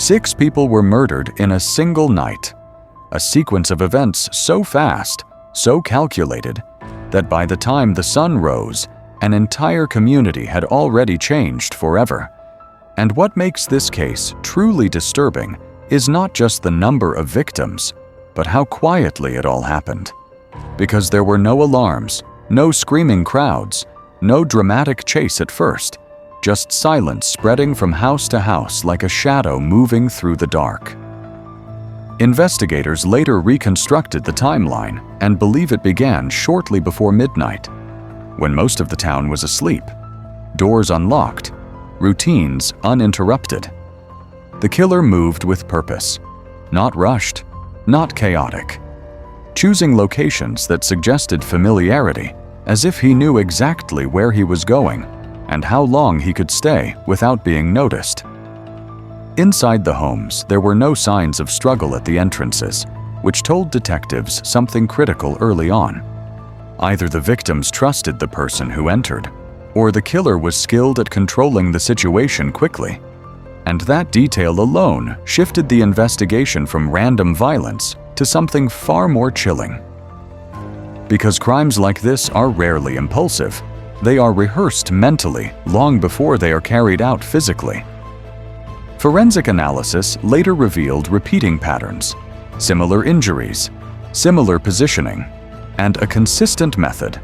6 people were murdered in a single night, a sequence of events so fast, so calculated, that by the time the sun rose, an entire community had already changed forever. And what makes this case truly disturbing is not just the number of victims, but how quietly it all happened. Because there were no alarms, no screaming crowds, no dramatic chase at first, just silence spreading from house to house like a shadow moving through the dark. Investigators later reconstructed the timeline and believe it began shortly before midnight, when most of the town was asleep, doors unlocked, routines uninterrupted. The killer moved with purpose, not rushed, not chaotic, choosing locations that suggested familiarity, as if he knew exactly where he was going and how long he could stay without being noticed. Inside the homes, there were no signs of struggle at the entrances, which told detectives something critical early on. Either the victims trusted the person who entered, or the killer was skilled at controlling the situation quickly. And that detail alone shifted the investigation from random violence to something far more chilling. Because crimes like this are rarely impulsive, they are rehearsed mentally long before they are carried out physically. Forensic analysis later revealed repeating patterns, similar injuries, similar positioning, and a consistent method,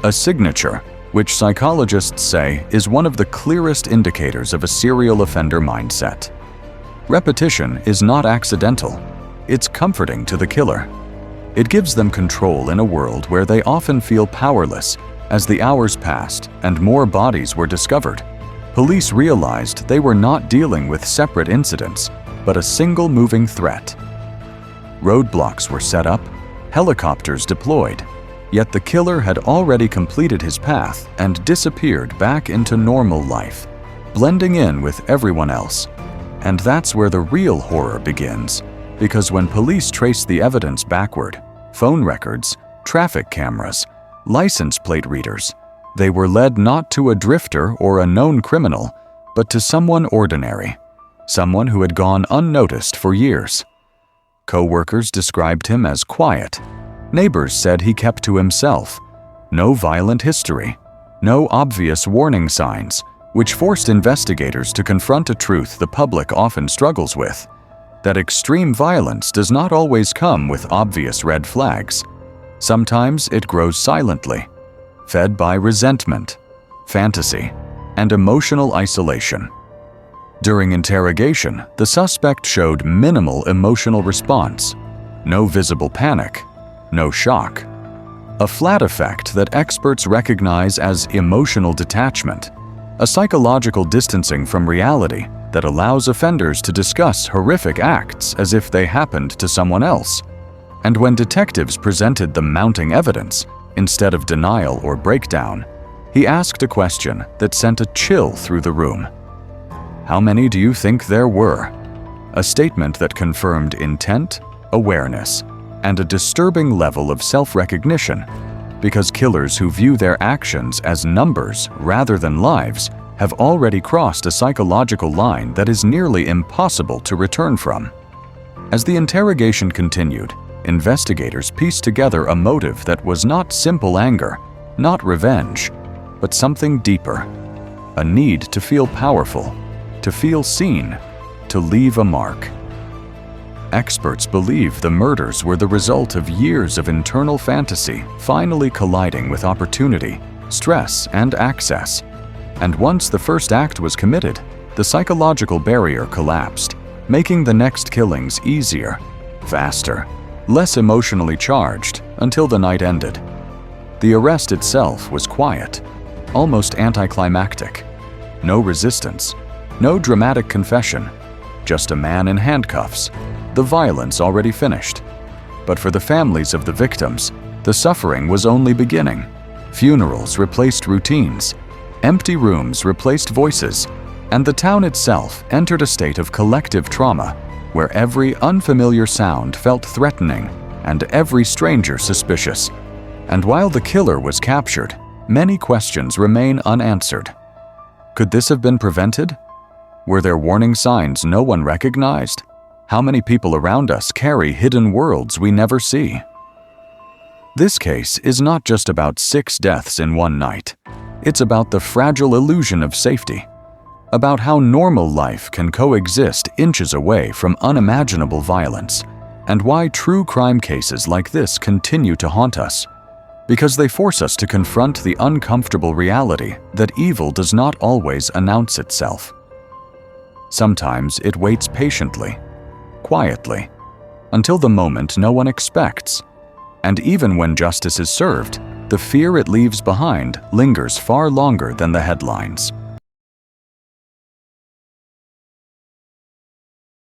a signature, which psychologists say is one of the clearest indicators of a serial offender mindset. Repetition is not accidental. It's comforting to the killer. It gives them control in a world where they often feel powerless. As the hours passed and more bodies were discovered, police realized they were not dealing with separate incidents, but a single moving threat. Roadblocks were set up, helicopters deployed, yet the killer had already completed his path and disappeared back into normal life, blending in with everyone else. And that's where the real horror begins, because when police traced the evidence backward, phone records, traffic cameras, license plate readers, they were led not to a drifter or a known criminal, but to someone ordinary, someone who had gone unnoticed for years. Co-workers described him as quiet. Neighbors said he kept to himself. No violent history, no obvious warning signs, which forced investigators to confront a truth the public often struggles with, that extreme violence does not always come with obvious red flags. Sometimes it grows silently, fed by resentment, fantasy, and emotional isolation. During interrogation, the suspect showed minimal emotional response, no visible panic, no shock. A flat effect that experts recognize as emotional detachment, a psychological distancing from reality that allows offenders to discuss horrific acts as if they happened to someone else. And when detectives presented the mounting evidence, instead of denial or breakdown, he asked a question that sent a chill through the room. "How many do you think there were?" A statement that confirmed intent, awareness, and a disturbing level of self-recognition, because killers who view their actions as numbers rather than lives have already crossed a psychological line that is nearly impossible to return from. As the interrogation continued, investigators pieced together a motive that was not simple anger, not revenge, but something deeper. A need to feel powerful, to feel seen, to leave a mark. Experts believe the murders were the result of years of internal fantasy finally colliding with opportunity, stress, and access. And once the first act was committed, the psychological barrier collapsed, making the next killings easier, faster, less emotionally charged until the night ended. The arrest itself was quiet, almost anticlimactic. No resistance, no dramatic confession, just a man in handcuffs, the violence already finished. But for the families of the victims, the suffering was only beginning. Funerals replaced routines, empty rooms replaced voices, and the town itself entered a state of collective trauma, where every unfamiliar sound felt threatening and every stranger suspicious. And while the killer was captured, many questions remain unanswered. Could this have been prevented? Were there warning signs no one recognized? How many people around us carry hidden worlds we never see? This case is not just about 6 deaths in one night. It's about the fragile illusion of safety, about how normal life can coexist inches away from unimaginable violence, and why true crime cases like this continue to haunt us, because they force us to confront the uncomfortable reality that evil does not always announce itself. Sometimes it waits patiently, quietly, until the moment no one expects. And even when justice is served, the fear it leaves behind lingers far longer than the headlines.